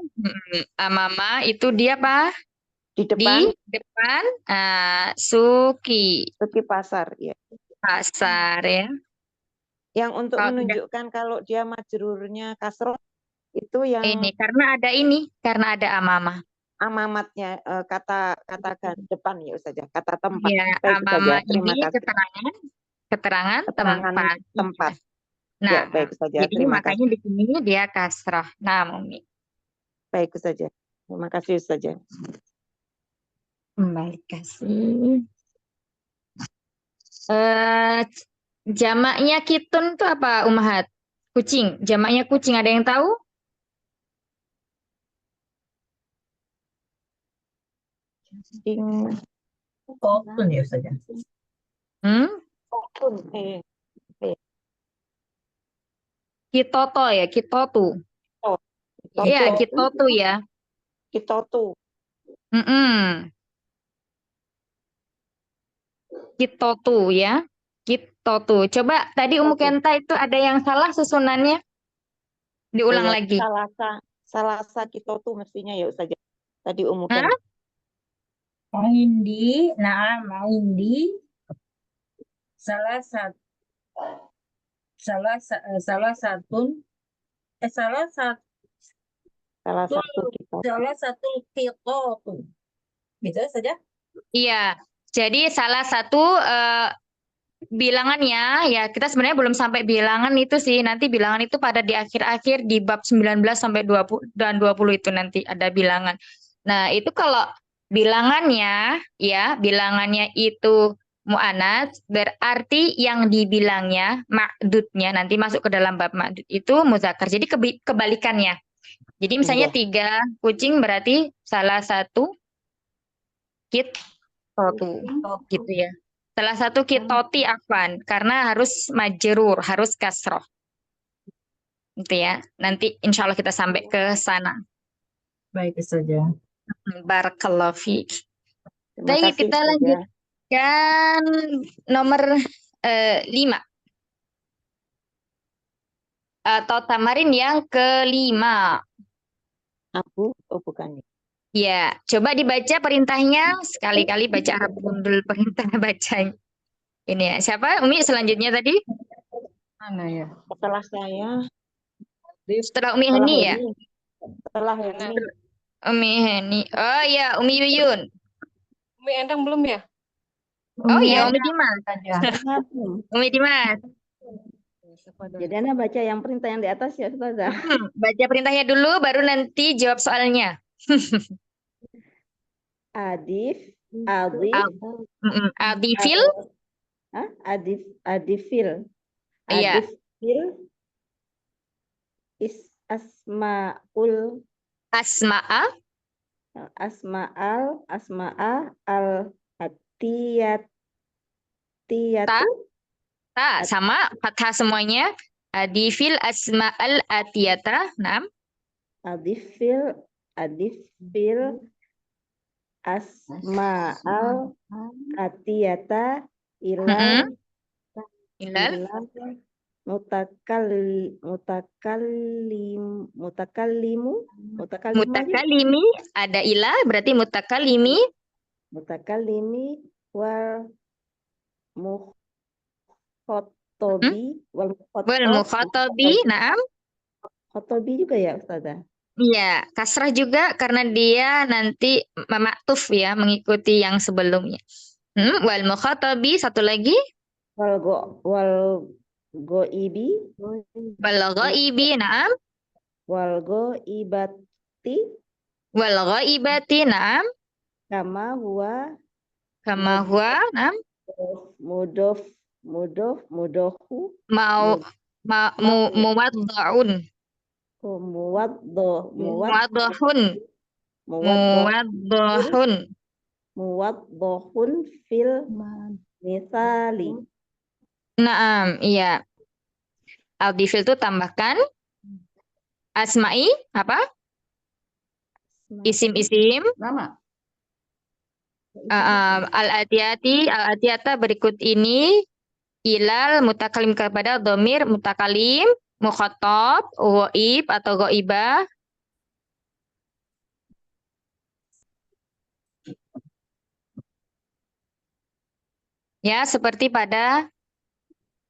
Amama itu dia apa? Di depan. Di depan suki. Suki pasar ya. Pasar ya. Yang untuk Kalau menunjukkan kalau dia majrurnya kasroh itu yang ini karena ada amama. amamatnya kata depan ya Ustazah. Kata tempat. Ya, Baik amama saja. Terima ini kasih. keterangan tempat. Ya, Nah, baik saja. jadi Terima makanya kasih. di sini dia kasrah. Nah, Mumi. Baik saja. Terima kasih Ustazah. Baik, kasih. Jamaknya kitun itu apa, Umahat? Kucing. Jamaknya kucing. Ada yang tahu? Kotun ya saja. Kitoto ya, kitotu. Iya, kitotu ya. Kitotu. Kitotu ya. Kitotu. Coba tadi Umu Kenta itu ada yang salah susunannya. Diulang lagi. Salasa kitotu mestinya ya Ustazah. Tadi Umu Kenta. Maindi, salah satu kitotu. Gitu saja. Iya. Jadi salah satu bilangannya ya kita sebenarnya belum sampai bilangan itu sih. Nanti bilangan itu pada di akhir-akhir di bab 19 sampai 20 dan 20 itu nanti ada bilangan. Nah, itu kalau bilangannya itu mu'anats berarti yang dibilangnya ma'dudnya nanti masuk ke dalam bab ma'dud itu muzakkar. Jadi kebalikannya. Jadi misalnya 3 kucing berarti salah satu kitotu gitu ya. Salah satu kitoti afwan karena harus majrur, harus kasroh. Gitu ya. Nanti insya Allah kita sampai ke sana. Baik saja. Barakallahu fiik. Terima Baik, kasih, kita Ustazah. lanjutkan nomor 5. Atau tamarin yang ke-5. Abu, oh bukan. Ya, coba dibaca perintahnya. Sekali-kali baca Arab gundul perintah bacanya. Ini ya. Siapa? Umi selanjutnya tadi? Mana ya? Setelah saya, Setelah Umi setelah Heni ya? Heni, setelah Mana? Heni, Umi Heni. Oh ya, Umi Yuyun. Umi Endang belum ya? Oh Umi ya, Umi Endang Dimas. saja. Umi Dimas. Jadi Ana baca yang perintah yang di atas ya, Ustazah. Baca perintahnya dulu, baru nanti jawab soalnya. Adif, adif, Adifil. adifil, Iya. adifil, asmaul, Asma'a. asma'a, al atiyat, tiyatu, Ta sama fathah semuanya. Adifil asma'al atiyata. Nah. adifil, asma'al atiyata ilal Ilal. mutakallimu Mutakallimi. Ada ilah, berarti mutakallimi. mutakallimi wal mukhatobi wal Wal mukhatabi. Naam. khotobi juga ya Ustazah. Iya, kasrah juga karena dia nanti maktuf ya, mengikuti yang sebelumnya. Wal mukhatabi, satu lagi. Wal goibi Wal ghaibi, naam. wal goibati Wal ghaibati, naam. kama huwa Kama huwa, naam. mudofu Muwaddaun. Muwaddahun. Muwaddahun. fil misali. Naam, iya. Aldifil itu tambahkan asma'i apa? Isim-isim. Nama. Al-atiyata berikut ini ilal mutakalim kepada domir mutakalim, mukhatab, ghaib atau ghaibah. Ya, seperti pada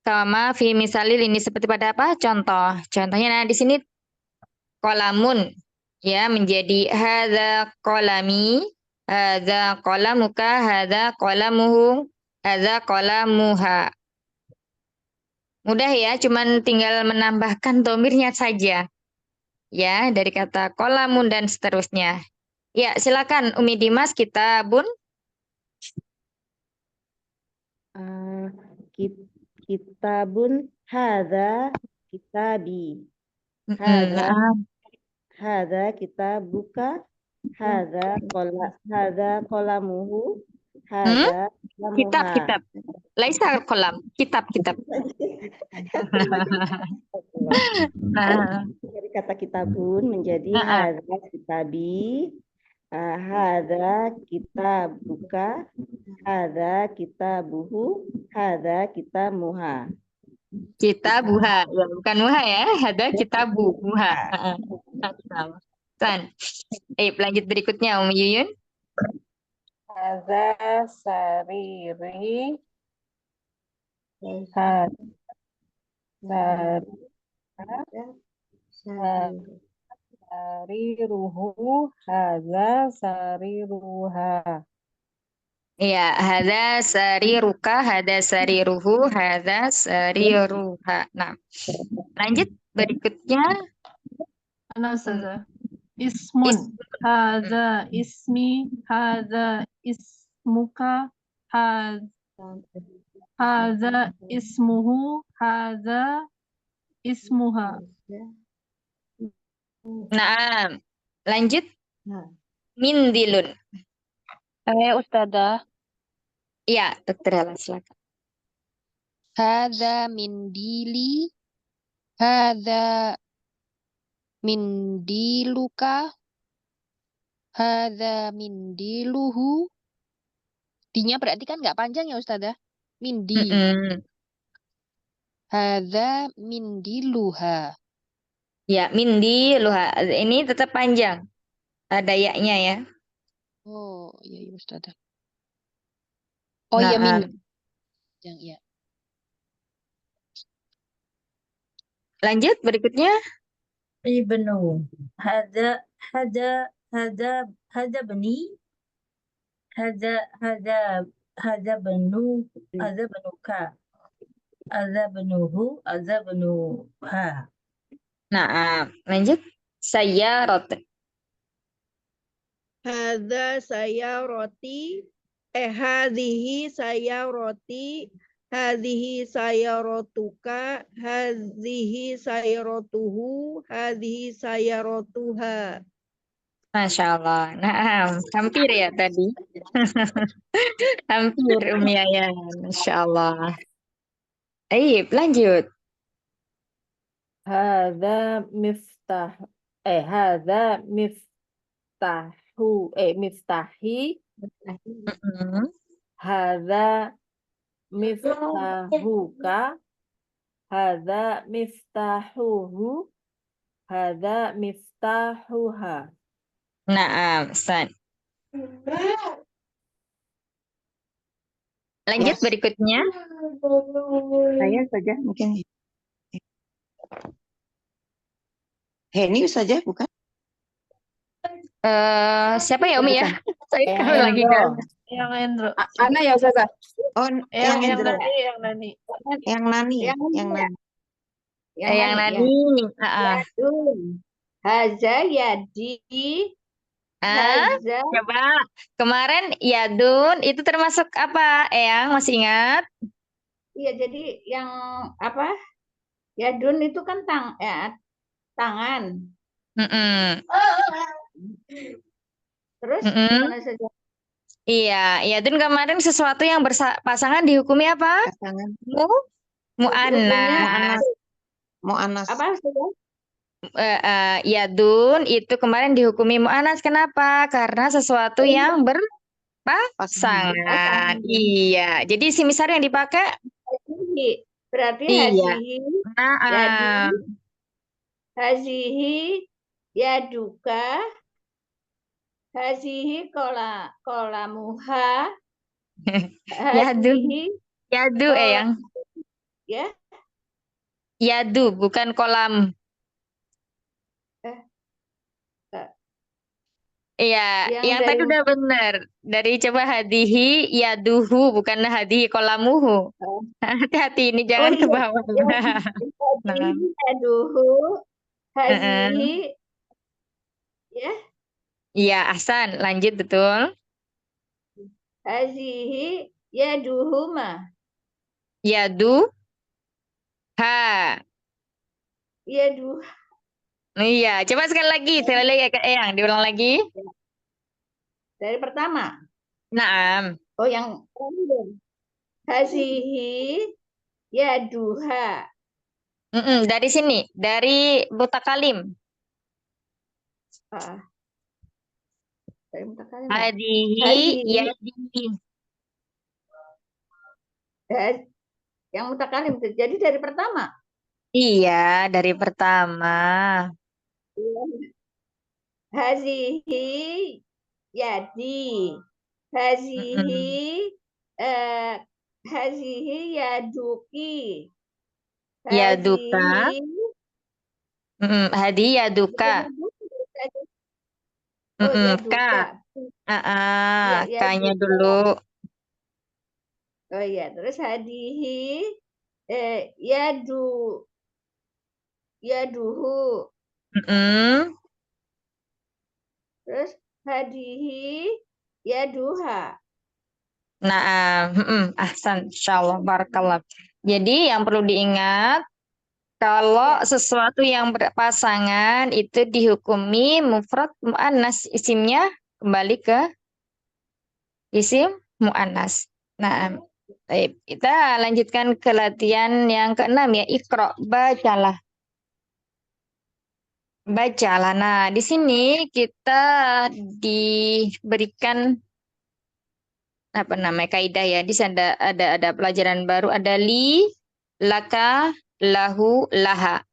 kama fi misalil ini seperti pada apa? Contoh. Contohnya nah di sini kolamun ya menjadi hadza kolami, hadza kolamuka, hadza kolamuhu, hadza kolamuha. Mudah ya, cuman tinggal menambahkan domirnya saja. Ya, dari kata kolamun dan seterusnya. Ya, silakan Umi Dimas, kita bun. Kitabun hadza kitabi. Hadza kitabuka. Hadza qalamuhu. Hadza qalamuha. Kitab. Laisa kolam, kitab. Dari kata kitabun menjadi hadza kitabi. Hadza kitabuka. Hadza kitabuhu. Hadza kitamuha. Kitabuha, ya bukan muha ya. Ada kitabuha. Lanjut berikutnya Umi Yuyun. Hadza sariri. Sariruhu. Hadza sariruha. Ya, hadza sariruka, hadza sariruhu, hadza sariruha. Nah, lanjut berikutnya. Ana Ustazah. Ismun. Hadza ismi. Hadza ismuka. Hadza ismuhu. Hadza ismuha. Nah, lanjut. Mindilun. Ustazah. Ya, Dokter Hala, silakan. Hadza mindili. Hadza mindiluka. Hadza mindiluhu. Dinya berarti kan nggak panjang ya Ustazah? Mindi. Hadza mindiluha. Ya, mindiluha. Ini tetap panjang. Ada yaknya ya. Oh, iya, iya Ustazah. Oh iya, Nah, yang iya. lanjut berikutnya. Ibnu. Hada, hada, hada, hada bani. Hada, hada, hada benu, hada benuka. Hada benuhu, hada benuha. Nah, lanjut. Sayyarat. Hadza saya roti. Hadhihi saya roti. Hadhihi saya rotuka. Hadhihi saya rotuhu. Hadhihi saya rotuha. Masya Allah. Nah, hampir ya tadi. Hampir Umi Ayan. Masya Allah. Ayo, lanjut. Hadza miftah. Hadza miftahi. Mm-mm. Hadza miftahuka. Hadza miftahuhu. Hadza miftahuha. Nah, Ustaz. Lanjut Yes. berikutnya. Saya saja mungkin. Heni saja bukan? Siapa ya Umi ya? Saya Yang lagi Hendro. nggak. Yang Hendro. Ana ya Ustazah. Oh, yang Yang Hendro. Nani, yang Nani. Yang Nani. Yang Yang Nani ya? Nani. Yang Nani ya. Nani. Yadun. Haza yadi. Ah, Haza. coba kemarin Yadun itu termasuk apa? Eyang masih ingat? Iya, jadi yang apa? Yadun itu kan tangan. Mm-mm. Terus Mm-mm. gimana saja? Iya, Yadun kemarin sesuatu yang berpasangan dihukumi apa? Pasangan. Hukumnya Mu'annas. Mu'anas. apa saja? Yadun itu kemarin dihukumi mu'annas. Kenapa? Karena sesuatu yang Pasangan. berpasangan. Iya. Jadi si misal yang dipakai Hazihi. Berarti iya. hazihi Nah, yadi. Hazihi yaduka. Hazihi kolamuha. Yadu, Hazihi yadu Eyang. ya. Yadu bukan kolam. Iya, Yang yang dari tadi udah benar. Dari coba hadihi yaduhu bukan hadihi kolamuhu. Hati-hati ini jangan ke iya. bawah. Nah, Hazihi yaduhu. Hazihi ya. iya, Ahsan. Lanjut betul. Hazihi yaduhuma. Yadu ha. Yaduh. Iya, coba sekali lagi Eyang, diulang lagi. Dari pertama. Naam. Oh, yang hazihi yaduha. Dari sini, dari mutakalim. Dari mutakalim. Hadihi yadi. Yang mutakalim. Jadi dari pertama. Iya, dari pertama. Hazihi yadi. Hazihi hazihi yaduki. Yaduka. Hazihi Hadi yaduka. Oh, Ka. yaduka. Ya, K-nya yaduka. dulu. Oh iya, terus hadihi yaduhu. Terus hadihi yaduha. Nah, ahsan, insyaallah, barakallah. Jadi yang perlu diingat, kalau sesuatu yang berpasangan itu dihukumi mufrad mu'annas, isimnya kembali ke isim mu'annas. Nah, baik. Kita lanjutkan ke latihan yang keenam ya, Iqra, bacalah. Bacalah. Nah, di sini kita diberikan apa namanya kaidah ya. Di sana ada pelajaran baru, ada li, laka, lahu, laha.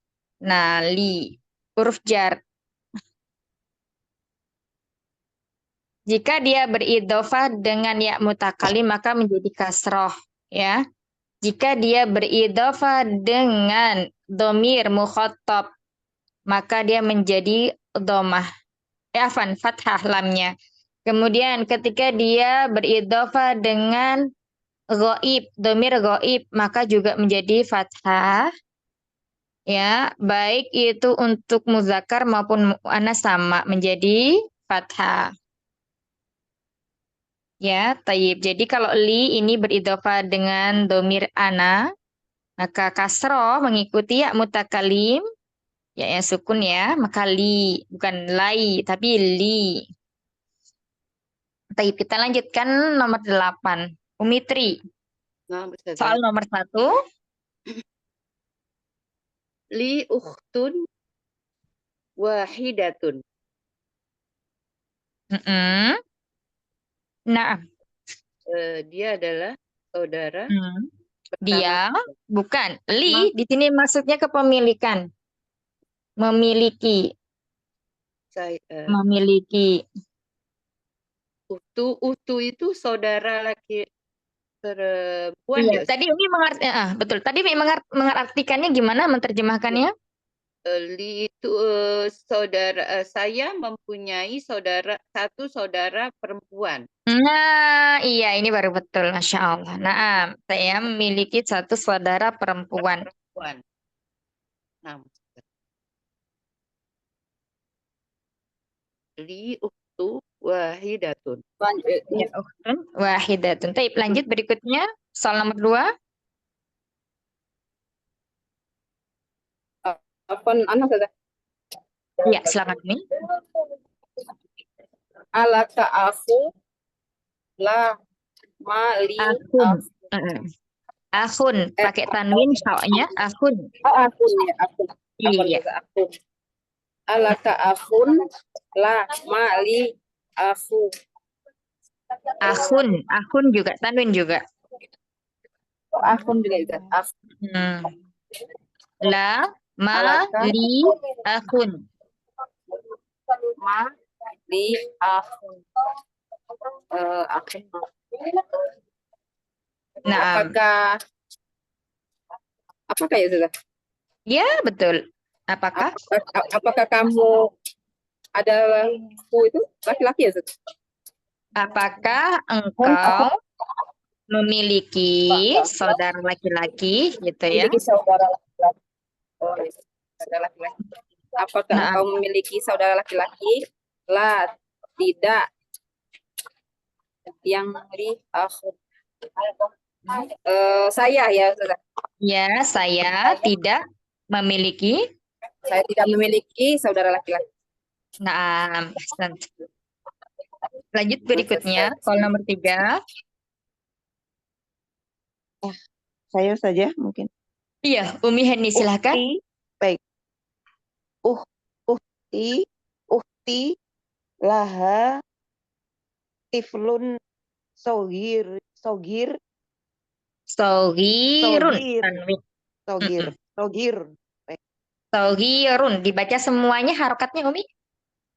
Nah, li huruf jar. Jika dia beridhofah dengan ya mutakalim maka menjadi kasroh ya. Jika dia beridhofah dengan domir mukhatab maka dia menjadi dhammah. Afan, fathah lamnya. Kemudian ketika dia beridhofah dengan ghaib, domir ghaib maka juga menjadi fathah. Ya, baik itu untuk muzakkar maupun muannas sama menjadi fathah. Ya, tayyib. Jadi kalau li ini beridhofah dengan domir ana, maka kasroh mengikuti ya mutakalim, ya yang sukun ya, maka li, bukan lai, tapi li. Tayyib, kita lanjutkan nomor 8. Umitri, Nah, Ustazah. soal nomor 1. Li ukhtun wahidatun. Nah, Dia adalah saudara dia pertama. bukan li di sini maksudnya kepemilikan. Memiliki, memiliki. Uhtu itu saudara laki perempuan Iya, ya, tadi ini betul. Tadi mengartikannya gimana menerjemahkannya? Li itu saudara saya mempunyai satu saudara perempuan. Nah, iya ini baru betul, Masya Allah. Nah, saya memiliki satu saudara perempuan. Nah, li uktu wahidatun. Ya, ukhtun wahidatun. Taib, lanjut berikutnya. Soal nomor 2. Apa anak sudah? Ya, selamat nih. Alaka aku la mali Akhun pakai tanwin soalnya akhun. Oh, akun ya, akun. Iya. Akun. Alaka akun la mali aku. Akhun juga tanwin juga. Oh, akun juga. La ma li akhun. Ma li akun. Akun. Nah, apakah ya sudah? Ya, betul. Apakah? Apakah kamu adalah itu laki-laki ya sudah? Apakah engkau memiliki saudara laki-laki gitu ya? Memiliki saudara laki-laki. Oh, saudara laki-laki. Apakah engkau memiliki saudara laki-laki? La, tidak. Yang li aku. Saya ya sudah. Ya, saya tidak memiliki. Saya tidak memiliki saudara laki-laki. Nah, lanjut berikutnya, soal nomor 3. Saya saja mungkin. Iya, Umi Heni silahkan. Baik. Uhti, laha, tiflun, sogirun. Sogirun. Dibaca semuanya harokatnya, Umi.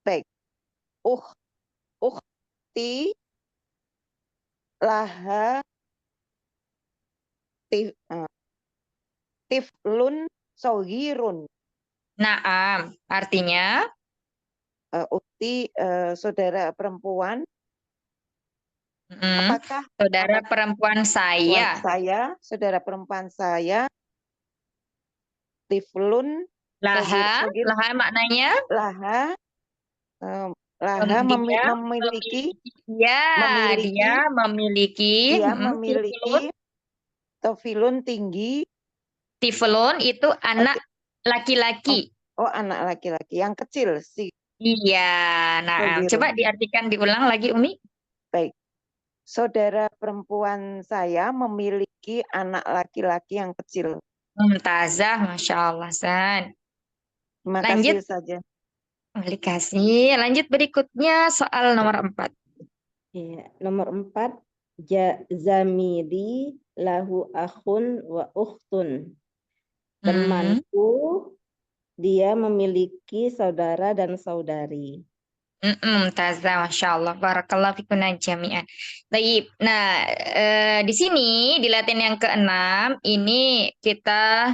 Baik. Uhti, laha, tiflun, sogirun. Naam, artinya Ukti saudara perempuan. Apakah saudara perempuan saya? Saudara perempuan saya. Tiflun. Laha maknanya? Laha memiliki. Ya, dia memiliki. Tofilun tinggi. Tiflun itu anak laki-laki. Oh, anak laki-laki yang kecil sih. Iya, nah coba diartikan diulang lagi Umi. Baik. Saudara perempuan saya memiliki anak laki-laki yang kecil. Mumtazah, Masya Allah, San. Lanjut saja. Terima kasih. Lanjut berikutnya soal nomor 4. Iya, nomor 4. Zamili lahu akhun wa ukhtun. Temanku dia memiliki saudara dan saudari. Mumtazah, Masya Allah. Barakallahu fikuna jami'an. Baik. Nah, di sini di latihan yang ke-6 ini kita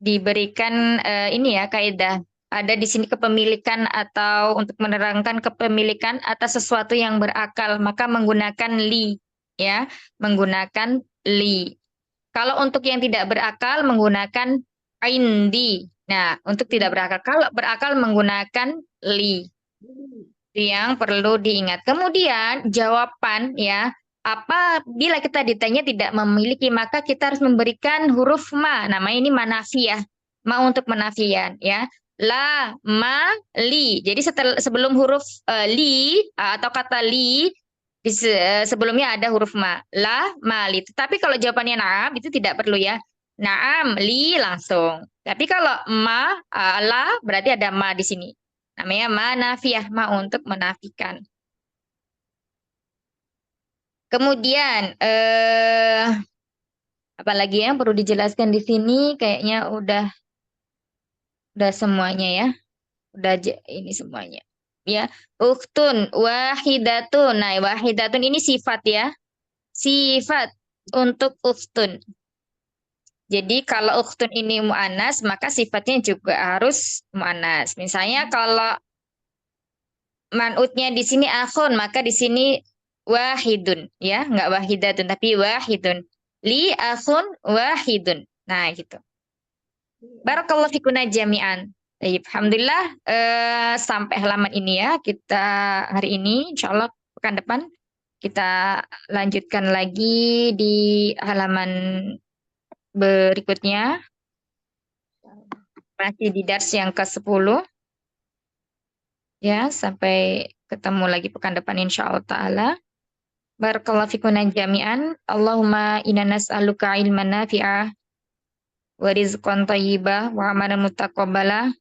diberikan ini ya kaidah. Ada di sini kepemilikan atau untuk menerangkan kepemilikan atas sesuatu yang berakal, maka menggunakan li, ya, menggunakan li. Kalau untuk yang tidak berakal menggunakan indi. Nah, untuk tidak berakal, kalau berakal menggunakan li. Itu yang perlu diingat. Kemudian jawaban ya, apabila kita ditanya tidak memiliki, maka kita harus memberikan huruf ma. Namanya ini manafiyah. Ma untuk menafian ya. La, ma, li. Jadi sebelum huruf li atau kata li sebelumnya ada huruf ma. La, ma, li. Tapi kalau jawabannya naam itu tidak perlu ya. Naam, li langsung. Tapi kalau ma, la berarti ada ma di sini. Namanya manafiyah, ma untuk menafikan. Kemudian apalagi yang perlu dijelaskan di sini? Kayaknya udah semuanya ya. Udah ini semuanya. Ya, ukhtun wahidatun. Nah, wahidatun ini sifat ya. Sifat untuk ukhtun. Jadi kalau ukhtun ini mu'annas, maka sifatnya juga harus mu'annas. Misalnya kalau man'utnya di sini akhun, maka di sini wahidun, ya, nggak wahidatun, tapi wahidun. Li akhun wahidun. Nah, gitu. Barakallahu fikuna jami'an. Baik, alhamdulillah sampai halaman ini ya kita hari ini. Insyaallah pekan depan kita lanjutkan lagi di halaman berikutnya. Masih di dars yang ke-10. Ya, sampai ketemu lagi pekan depan insyaallah ta'ala. Barakallahu fikuna jami'an. Allahumma inna nas'aluka ilman nafi'ah wa rizqan thayyibah wa amalan mutaqabbala.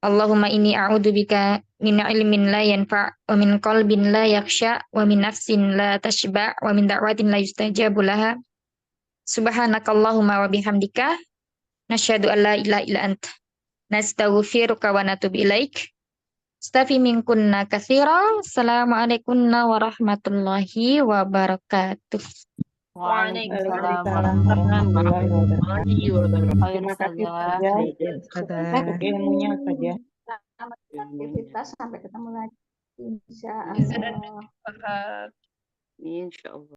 Allahumma inni a'udzubika min ilmin la yanfa' wa min qalbin la yakhsha wa min nafsin la tashba' wa min da'watin la yustajabu laha. Subhanakallahumma wa bihamdika nasyhadu an la ilaha illa anta nastaghfiruka wa natubu ilaik. Astaghfi minkunna katsira. Assalamualaikum warahmatullahi wabarakatuh. Waalaikumsalam warahmatullahi warahmatullahi wabarakatuh. Terima kasih Ustazah. saja untuk ilmunya saja. Selamat aktivitas. Sampai ketemu lagi. Insya Bisa dan Allah. bermanfaat. Insya Allah.